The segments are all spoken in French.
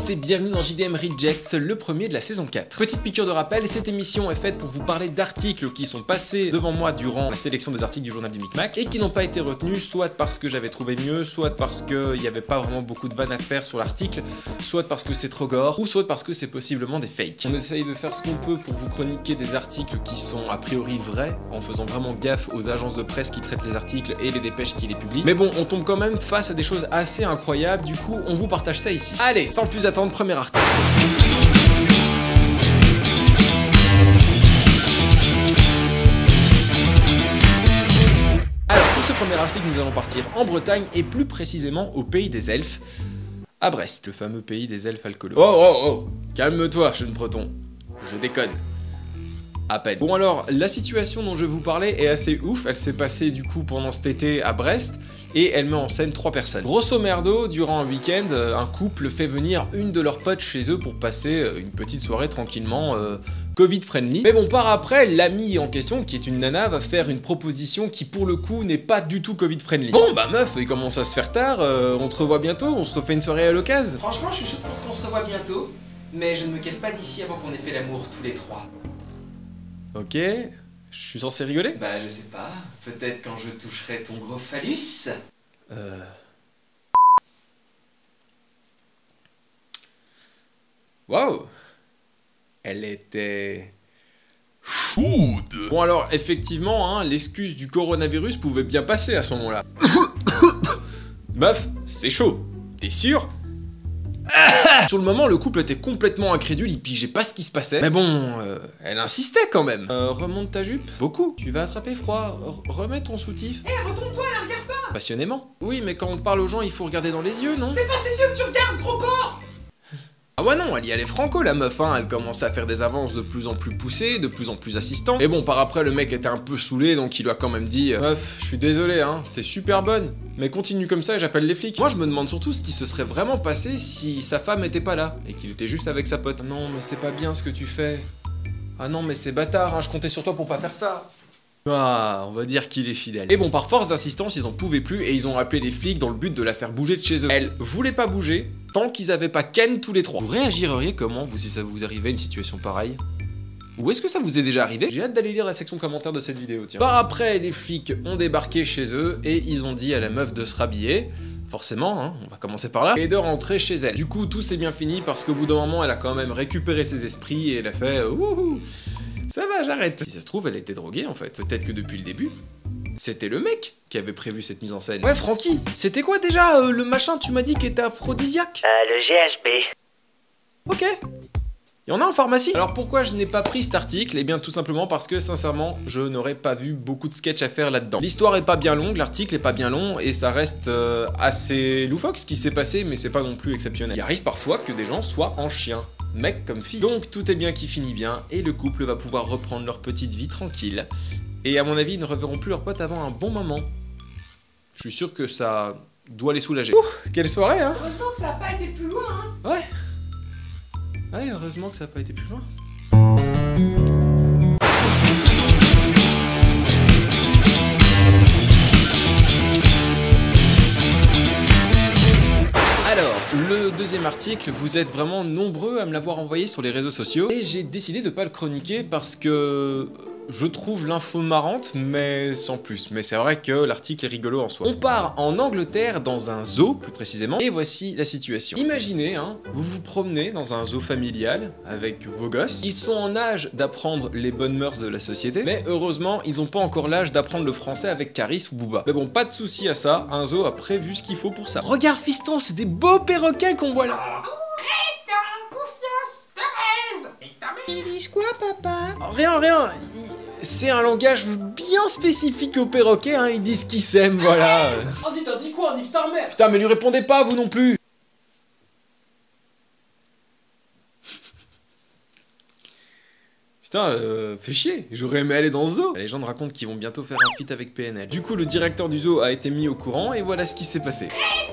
et bienvenue dans JDM Rejects, le premier de la saison 4. Petite piqûre de rappel, cette émission est faite pour vous parler d'articles qui sont passés devant moi durant la sélection des articles du journal du Micmac et qui n'ont pas été retenus, soit parce que j'avais trouvé mieux, soit parce qu'il n'y avait pas vraiment beaucoup de vannes à faire sur l'article, soit parce que c'est trop gore, ou soit parce que c'est possiblement des fakes. On essaye de faire ce qu'on peut pour vous chroniquer des articles qui sont a priori vrais, en faisant vraiment gaffe aux agences de presse qui traitent les articles et les dépêches qui les publient. Mais bon, on tombe quand même face à des choses assez incroyables, du coup on vous partage ça ici. Allez, sans plus attendre, premier article. Alors pour ce premier article, nous allons partir en Bretagne et plus précisément au pays des elfes, à Brest, le fameux pays des elfes alcoolos. Oh, calme-toi, jeune breton, je déconne. À peine. Bon alors, la situation dont je vais vous parler est assez ouf, elle s'est passée du coup pendant cet été à Brest, et elle met en scène 3 personnes. Grosso merdo, durant un week-end, un couple fait venir une de leurs potes chez eux pour passer une petite soirée tranquillement Covid-friendly. Mais bon, par après, l'ami en question, qui est une nana, va faire une proposition qui pour le coup n'est pas du tout Covid-friendly. Bon bah meuf, il commence à se faire tard, on te revoit bientôt, on se refait une soirée à l'occasion. Franchement, je suis chaud pour qu'on se revoie bientôt, mais je ne me casse pas d'ici avant qu'on ait fait l'amour tous les 3. Ok, je suis censé rigoler? Bah je sais pas, peut-être quand je toucherai ton gros phallus. Waouh! Elle était... chaude! Bon alors, effectivement, hein, l'excuse du coronavirus pouvait bien passer à ce moment-là. Meuf, c'est chaud. T'es sûr? Sur le moment, le couple était complètement incrédule, il pigeait pas ce qui se passait. Mais bon, elle insistait quand même. Remonte ta jupe. Beaucoup. Tu vas attraper froid. Remets ton soutif. Hé, retourne-toi, la regarde pas! Passionnément. Oui, mais quand on parle aux gens, il faut regarder dans les yeux, non? C'est pas ses yeux que tu regardes, gros porc! Ah ouais non, elle y allait franco la meuf, hein. Elle commençait à faire des avances de plus en plus poussées, de plus en plus assistantes. Et bon, par après, le mec était un peu saoulé, donc il lui a quand même dit meuf, je suis désolé, hein, t'es super bonne, mais continue comme ça et j'appelle les flics. Moi, je me demande surtout ce qui se serait vraiment passé si sa femme était pas là, et qu'il était juste avec sa pote. Non, mais c'est pas bien ce que tu fais. Ah non, mais c'est bâtard, hein, je comptais sur toi pour pas faire ça. Ah, on va dire qu'il est fidèle. Et bon, par force d'insistance, ils en pouvaient plus et ils ont appelé les flics dans le but de la faire bouger de chez eux. Elle voulait pas bouger tant qu'ils avaient pas ken tous les 3. Vous réagiriez comment, vous, si ça vous arrivait une situation pareille? Ou est-ce que ça vous est déjà arrivé? J'ai hâte d'aller lire la section commentaires de cette vidéo, tiens. Par après, les flics ont débarqué chez eux et ils ont dit à la meuf de se rhabiller. Forcément, hein, on va commencer par là, et de rentrer chez elle. Du coup, tout s'est bien fini parce qu'au bout d'un moment, elle a quand même récupéré ses esprits et elle a fait wouhou. Ça va, j'arrête. Si ça se trouve, elle était droguée en fait. Peut-être que depuis le début, c'était le mec qui avait prévu cette mise en scène. Ouais, Francky, c'était quoi déjà le machin, tu m'as dit, qui était aphrodisiaque? Le GHB. Ok. Il y en a en pharmacie. Alors pourquoi je n'ai pas pris cet article? Eh bien tout simplement parce que sincèrement, je n'aurais pas vu beaucoup de sketch à faire là-dedans. L'histoire est pas bien longue, l'article est pas bien long, et ça reste assez loufoque ce qui s'est passé, mais c'est pas non plus exceptionnel. Il arrive parfois que des gens soient en chien. Mec comme fille. Donc tout est bien qui finit bien, et le couple va pouvoir reprendre leur petite vie tranquille. Et à mon avis, ils ne reverront plus leurs potes avant un bon moment. Je suis sûr que ça doit les soulager. Ouh, quelle soirée, hein. Heureusement que ça a pas été plus loin, hein. Ouais. Ouais, heureusement que ça n'a pas été plus loin. Alors, le deuxième article, vous êtes vraiment nombreux à me l'avoir envoyé sur les réseaux sociaux et j'ai décidé de pas le chroniquer parce que je trouve l'info marrante, mais sans plus. Mais c'est vrai que l'article est rigolo en soi. On part en Angleterre, dans un zoo plus précisément, et voici la situation. Imaginez, hein, vous vous promenez dans un zoo familial avec vos gosses. Ils sont en âge d'apprendre les bonnes mœurs de la société, mais heureusement, ils n'ont pas encore l'âge d'apprendre le français avec Caris ou Booba. Mais bon, pas de souci à ça, un zoo a prévu ce qu'il faut pour ça. Regarde fiston, c'est des beaux perroquets qu'on voit là. Arrête, confiance, Thérèse. Et ta mère, ils disent quoi, papa? Rien. C'est un langage bien spécifique aux perroquets, hein, ils disent qu'ils s'aiment, voilà. Vas-y, t'as dit quoi? Nique ta mère. Putain, mais lui répondez pas, vous non plus. Putain, fais chier, j'aurais aimé aller dans ce zoo. La légende raconte qu'ils vont bientôt faire un feat avec PNL. Du coup, le directeur du zoo a été mis au courant, et voilà ce qui s'est passé.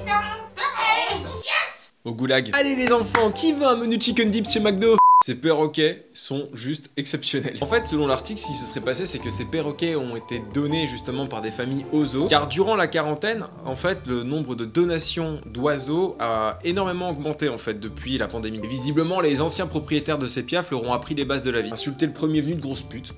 Thérèse, yes. Au goulag. Allez les enfants, qui veut un menu chicken dips chez McDo? Ces perroquets sont juste exceptionnels. En fait, selon l'article, ce qui se serait passé, c'est que ces perroquets ont été donnés justement par des familles aux zoos, car durant la quarantaine, en fait, le nombre de donations d'oiseaux a énormément augmenté en fait depuis la pandémie. Et visiblement, les anciens propriétaires de ces piafs leur ont appris les bases de la vie. Insulter le premier venu de grosse pute.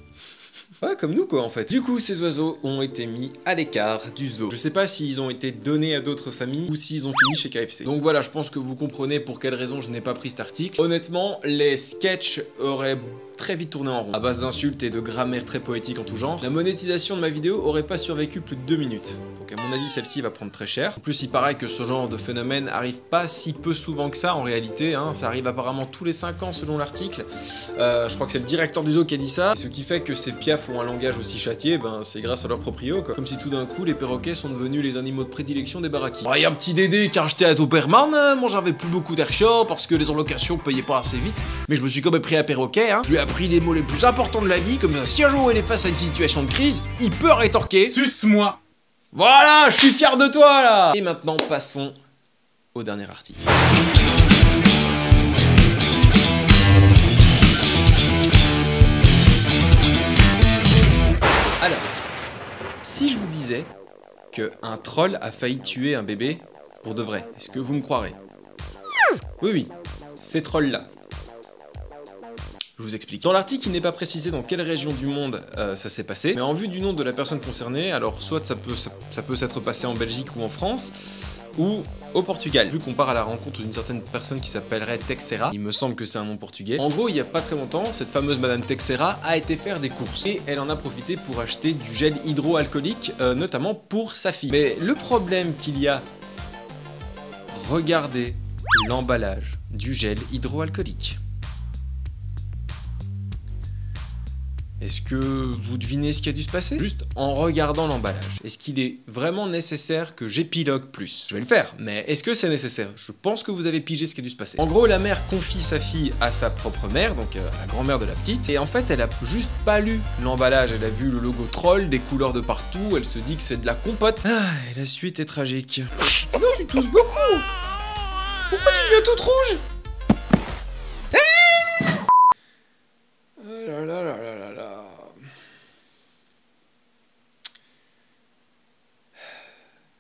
Ouais, comme nous quoi en fait. Du coup, ces oiseaux ont été mis à l'écart du zoo. Je sais pas s'ils ont été donnés à d'autres familles ou s'ils ont fini chez KFC. Donc voilà, je pense que vous comprenez pour quelle raison je n'ai pas pris cet article. Honnêtement, les sketchs auraient très vite tourné en rond, à base d'insultes et de grammaire très poétique en tout genre. La monétisation de ma vidéo aurait pas survécu plus de 2 minutes. Donc à mon avis, celle-ci va prendre très cher. En plus, il paraît que ce genre de phénomène arrive pas si peu souvent que ça en réalité, hein. Ça arrive apparemment tous les 5 ans selon l'article. Je crois que c'est le directeur du zoo qui a dit ça. Et ce qui fait que ces piafs ont un langage aussi châtié, ben c'est grâce à leur proprio quoi. Comme si tout d'un coup les perroquets sont devenus les animaux de prédilection des baraquis. Bah, y a un petit Dédé qui a acheté à Doberman, moi j'avais plus beaucoup d'air chaud parce que les allocations payaient pas assez vite, mais je me suis quand même pris un perroquet, hein. Je lui ai appris les mots les plus importants de la vie, comme ça si un jour il est face à une situation de crise, il peut rétorquer. Suce-moi. Voilà, je suis fier de toi là. Et maintenant passons au dernier article. Alors, si je vous disais que un troll a failli tuer un bébé pour de vrai, est-ce que vous me croirez? Oui, ces trolls-là. Je vous explique. Dans l'article, il n'est pas précisé dans quelle région du monde ça s'est passé, mais en vue du nom de la personne concernée, alors soit ça peut s'être passé en Belgique ou en France, ou au Portugal. Vu qu'on part à la rencontre d'une certaine personne qui s'appellerait Texera, il me semble que c'est un nom portugais. En gros, il y a pas très longtemps, cette fameuse madame Texera a été faire des courses et elle en a profité pour acheter du gel hydroalcoolique, notamment pour sa fille. Mais le problème qu'il y a, regardez l'emballage du gel hydroalcoolique. Est-ce que vous devinez ce qui a dû se passer? Juste en regardant l'emballage. Est-ce qu'il est vraiment nécessaire que j'épilogue plus? Je vais le faire, mais est-ce que c'est nécessaire? Je pense que vous avez pigé ce qui a dû se passer. En gros, la mère confie sa fille à sa propre mère, donc à la grand-mère de la petite, et en fait, elle a juste pas lu l'emballage. Elle a vu le logo troll, des couleurs de partout, elle se dit que c'est de la compote. Ah, et la suite est tragique. Oh non, tu tousses beaucoup! Pourquoi tu deviens toute rouge? Oh là là là là là là.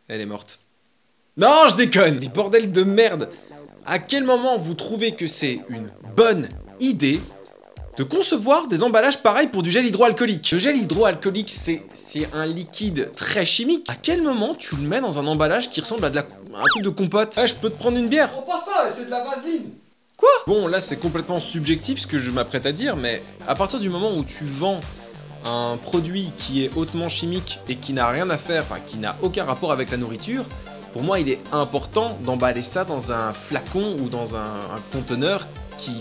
Elle est morte. Non, je déconne. Mais bordel de merde. À quel moment vous trouvez que c'est une bonne idée de concevoir des emballages pareils pour du gel hydroalcoolique? Le gel hydroalcoolique, c'est un liquide très chimique. À quel moment tu le mets dans un emballage qui ressemble à un truc de compote? Ah, je peux te prendre une bière. Oh, pas ça, c'est de la vaseline. Quoi? Bon, là c'est complètement subjectif ce que je m'apprête à dire, mais à partir du moment où tu vends un produit qui est hautement chimique et qui n'a rien à faire, enfin qui n'a aucun rapport avec la nourriture, pour moi il est important d'emballer ça dans un flacon ou dans un conteneur qui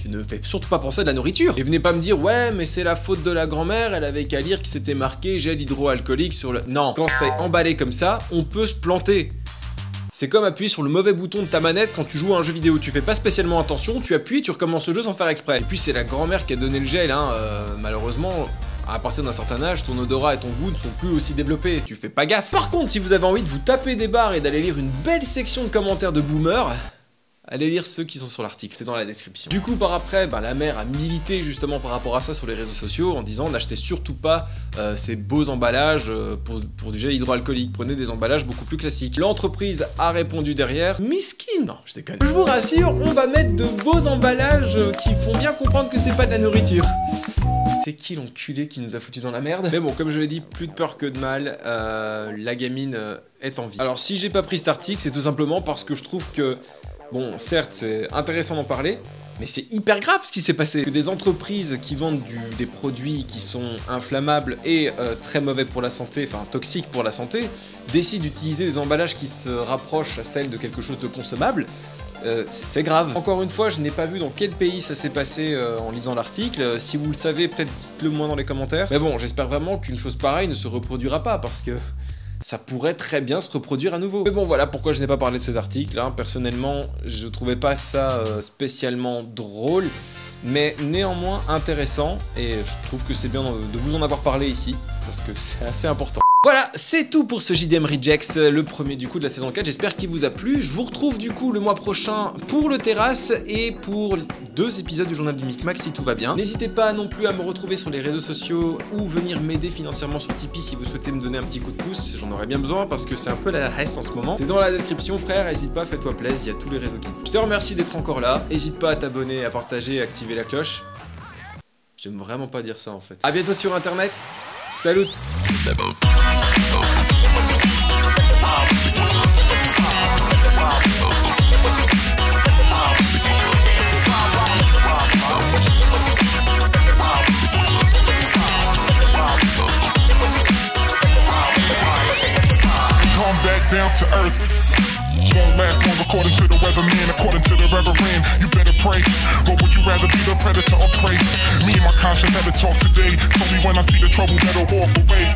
ne fait surtout pas penser à de la nourriture. Et venez pas me dire, ouais, mais c'est la faute de la grand-mère, elle avait qu'à lire que c'était marqué gel hydroalcoolique sur le... Non, quand c'est emballé comme ça, on peut se planter. C'est comme appuyer sur le mauvais bouton de ta manette quand tu joues à un jeu vidéo. Tu fais pas spécialement attention, tu appuies, tu recommences le jeu sans faire exprès. Et puis c'est la grand-mère qui a donné le gel, hein. Malheureusement, à partir d'un certain âge, ton odorat et ton goût ne sont plus aussi développés. Tu fais pas gaffe. Par contre, si vous avez envie de vous taper des barres et d'aller lire une belle section de commentaires de boomers, allez lire ceux qui sont sur l'article, c'est dans la description. Du coup, par après, la mère a milité justement par rapport à ça sur les réseaux sociaux en disant n'achetez surtout pas ces beaux emballages pour du gel hydroalcoolique, prenez des emballages beaucoup plus classiques. L'entreprise a répondu derrière, miskin. Non, je déconne. Je vous rassure, on va mettre de beaux emballages qui font bien comprendre que c'est pas de la nourriture. C'est qui l'enculé qui nous a foutu dans la merde? Mais bon, comme je l'ai dit, plus de peur que de mal, la gamine est en vie. Alors si j'ai pas pris cet article, c'est tout simplement parce que je trouve que bon, certes, c'est intéressant d'en parler, mais c'est hyper grave ce qui s'est passé. Que des entreprises qui vendent des produits qui sont inflammables et très mauvais pour la santé, enfin toxiques pour la santé, décident d'utiliser des emballages qui se rapprochent à celles de quelque chose de consommable, c'est grave. Encore une fois, je n'ai pas vu dans quel pays ça s'est passé en lisant l'article. Si vous le savez, peut-être dites-le moi dans les commentaires. Mais bon, j'espère vraiment qu'une chose pareille ne se reproduira pas, parce que ça pourrait très bien se reproduire à nouveau. Mais bon, voilà pourquoi je n'ai pas parlé de cet article, hein. Personnellement, je trouvais pas ça spécialement drôle, mais néanmoins intéressant, et je trouve que c'est bien de vous en avoir parlé ici, parce que c'est assez important. Voilà, c'est tout pour ce JDM Rejects, le premier du coup de la saison 4, j'espère qu'il vous a plu. Je vous retrouve du coup le mois prochain pour le terrasse et pour 2 épisodes du journal du Micmac si tout va bien. N'hésitez pas non plus à me retrouver sur les réseaux sociaux ou venir m'aider financièrement sur Tipeee si vous souhaitez me donner un petit coup de pouce, j'en aurais bien besoin parce que c'est un peu la hesse en ce moment. C'est dans la description frère, n'hésite pas, fais-toi plaisir, il y a tous les réseaux qui te font. Je te remercie d'être encore là, n'hésite pas à t'abonner, à partager, à activer la cloche. J'aime vraiment pas dire ça en fait. A bientôt sur internet, salut. Down to earth. Won't last long according to the weatherman, according to the reverend. You better pray. What would you rather be, the predator or prey? Me and my conscience had a talk today. Told me when I see the trouble, better walk away.